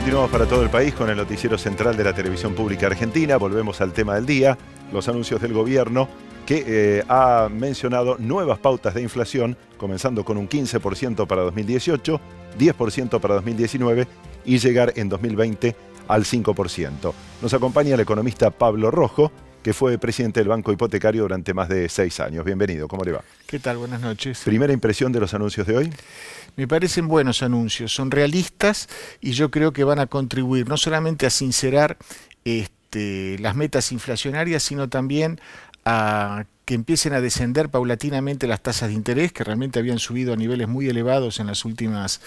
Continuamos para todo el país con el noticiero central de la televisión pública argentina. Volvemos al tema del día, los anuncios del gobierno que ha mencionado nuevas pautas de inflación, comenzando con un 15% para 2018, 10% para 2019 y llegar en 2020 al 5%. Nos acompaña el economista Pablo Rojo, que fue presidente del Banco Hipotecario durante más de 6 años. Bienvenido, ¿cómo le va? ¿Qué tal? Buenas noches. Primera impresión de los anuncios de hoy. Me parecen buenos anuncios, son realistas y yo creo que van a contribuir no solamente a sincerar las metas inflacionarias, sino también a que empiecen a descender paulatinamente las tasas de interés, que realmente habían subido a niveles muy elevados en las últimas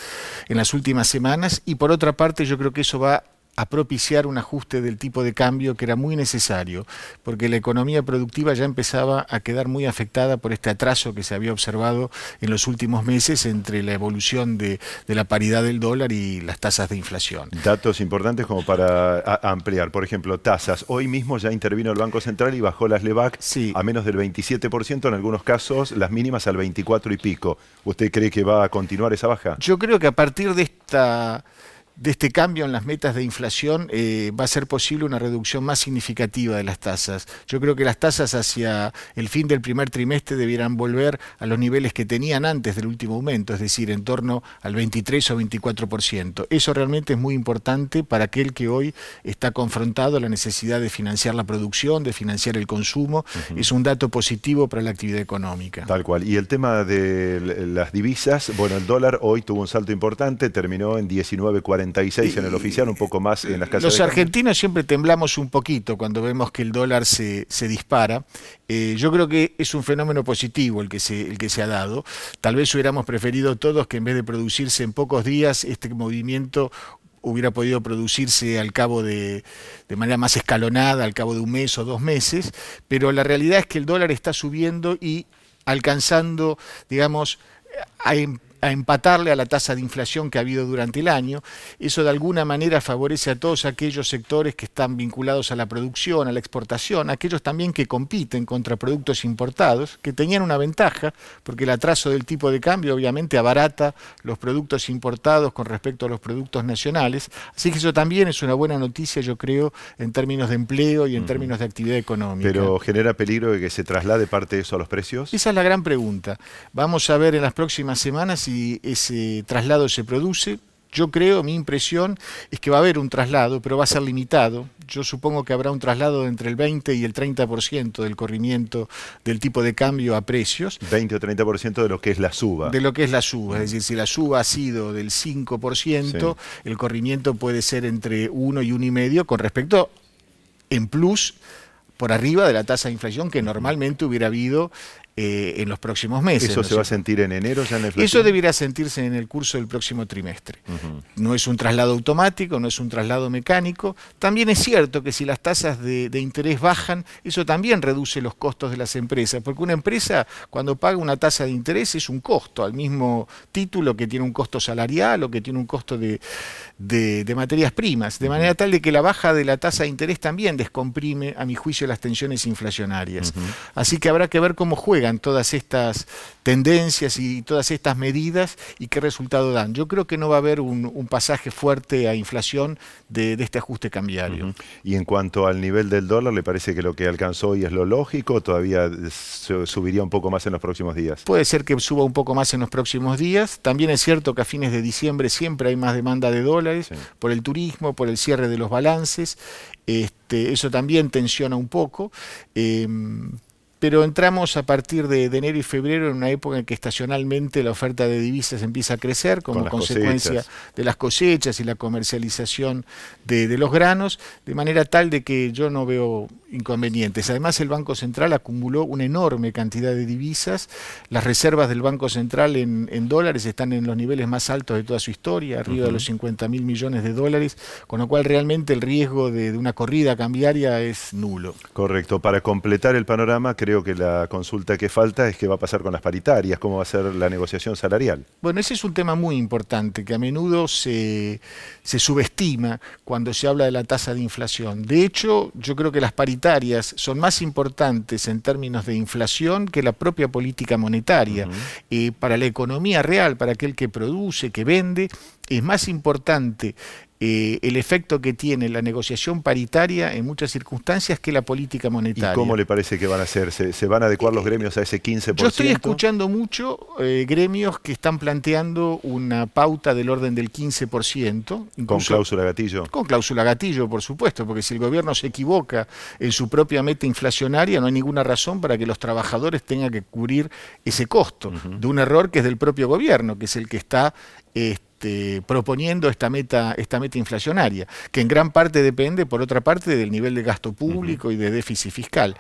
semanas. Y por otra parte, yo creo que eso va a propiciar un ajuste del tipo de cambio que era muy necesario, porque la economía productiva ya empezaba a quedar muy afectada por este atraso que se había observado en los últimos meses entre la evolución de la paridad del dólar y las tasas de inflación. Datos importantes como para ampliar, por ejemplo, tasas. Hoy mismo ya intervino el Banco Central y bajó las LEBAC a menos del 27%, en algunos casos las mínimas al 24 y pico. ¿Usted cree que va a continuar esa baja? Yo creo que a partir de este cambio en las metas de inflación va a ser posible una reducción más significativa de las tasas. Yo creo que las tasas hacia el fin del primer trimestre debieran volver a los niveles que tenían antes del último aumento, es decir, en torno al 23 o 24%. Eso realmente es muy importante para aquel que hoy está confrontado a la necesidad de financiar la producción, de financiar el consumo. Es un dato positivo para la actividad económica. Tal cual. Y el tema de las divisas, bueno, el dólar hoy tuvo un salto importante, terminó en 19.46 en el oficial, un poco más en las casas. Los argentinos siempre temblamos un poquito cuando vemos que el dólar se dispara. Yo creo que es un fenómeno positivo el que se ha dado. Tal vez hubiéramos preferido todos que en vez de producirse en pocos días, este movimiento hubiera podido producirse al cabo de manera más escalonada, al cabo de un mes o 2 meses, pero la realidad es que el dólar está subiendo y alcanzando, digamos, a empatarle a la tasa de inflación que ha habido durante el año. Eso de alguna manera favorece a todos aquellos sectores que están vinculados a la producción, a la exportación, aquellos también que compiten contra productos importados, que tenían una ventaja, porque el atraso del tipo de cambio obviamente abarata los productos importados con respecto a los productos nacionales. Así que eso también es una buena noticia, yo creo, en términos de empleo y en términos de actividad económica. ¿Pero genera peligro de que se traslade parte de eso a los precios? Esa es la gran pregunta. Vamos a ver en las próximas semanas si ese traslado se produce. Yo creo, mi impresión es que va a haber un traslado, pero va a ser limitado. Yo supongo que habrá un traslado de entre el 20 y el 30% del corrimiento del tipo de cambio a precios. 20 o 30% de lo que es la suba. De lo que es la suba. Es decir, si la suba ha sido del 5%, el corrimiento puede ser entre 1 y 1,5 con respecto en plus por arriba de la tasa de inflación que normalmente hubiera habido en los próximos meses. ¿Eso se va a sentir en enero ya en la inflación? Eso deberá sentirse en el curso del próximo trimestre. No es un traslado automático, no es un traslado mecánico. También es cierto que si las tasas de interés bajan, eso también reduce los costos de las empresas, porque una empresa cuando paga una tasa de interés es un costo, al mismo título que tiene un costo salarial o que tiene un costo de materias primas, de manera tal de que la baja de la tasa de interés también descomprime, a mi juicio, las tensiones inflacionarias. Así que habrá que ver cómo juegan todas estas tendencias y todas estas medidas y qué resultado dan. Yo creo que no va a haber un pasaje fuerte a inflación de este ajuste cambiario. Y en cuanto al nivel del dólar, ¿le parece que lo que alcanzó hoy es lo lógico? ¿Todavía subiría un poco más en los próximos días? Puede ser que suba un poco más en los próximos días. También es cierto que a fines de diciembre siempre hay más demanda de dólares por el turismo, por el cierre de los balances. Eso también tensiona un poco. Pero entramos a partir de enero y febrero en una época en que estacionalmente la oferta de divisas empieza a crecer como consecuencia de las cosechas y la comercialización de los granos, de manera tal de que yo no veo inconvenientes. Además, el Banco Central acumuló una enorme cantidad de divisas. Las reservas del Banco Central en dólares están en los niveles más altos de toda su historia, arriba de los 50.000 millones de dólares, con lo cual realmente el riesgo de una corrida cambiaria es nulo. Correcto. Para completar el panorama, creo que la consulta que falta es qué va a pasar con las paritarias, cómo va a ser la negociación salarial. Bueno, ese es un tema muy importante que a menudo se subestima cuando se habla de la tasa de inflación. De hecho, yo creo que las paritarias son más importantes en términos de inflación que la propia política monetaria. Para la economía real, para aquel que produce, que vende, es más importante el efecto que tiene la negociación paritaria en muchas circunstancias que la política monetaria. ¿Y cómo le parece que van a hacer? ¿Se van a adecuar los gremios a ese 15%? Yo estoy escuchando mucho gremios que están planteando una pauta del orden del 15%. ¿Con cláusula gatillo? Con cláusula gatillo, por supuesto, porque si el gobierno se equivoca en su propia meta inflacionaria, no hay ninguna razón para que los trabajadores tengan que cubrir ese costo de un error que es del propio gobierno, que es el que está proponiendo esta meta inflacionaria, que en gran parte depende, por otra parte, del nivel de gasto público y de déficit fiscal.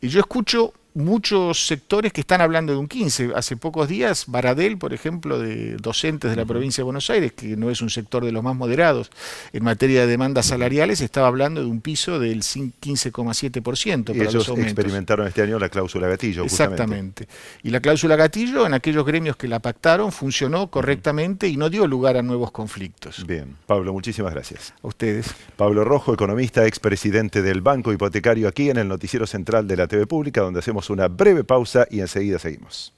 Y yo escucho muchos sectores que están hablando de un 15. Hace pocos días, Baradel, por ejemplo, de docentes de la provincia de Buenos Aires, que no es un sector de los más moderados en materia de demandas salariales, estaba hablando de un piso del 15,7% para ellos los aumentos. Experimentaron este año la cláusula gatillo. Exactamente. Y la cláusula gatillo, en aquellos gremios que la pactaron, funcionó correctamente y no dio lugar a nuevos conflictos. Bien. Pablo, muchísimas gracias. A ustedes. Pablo Rojo, economista, expresidente del Banco Hipotecario, aquí en el Noticiero Central de la TV Pública, donde hacemos una breve pausa y enseguida seguimos.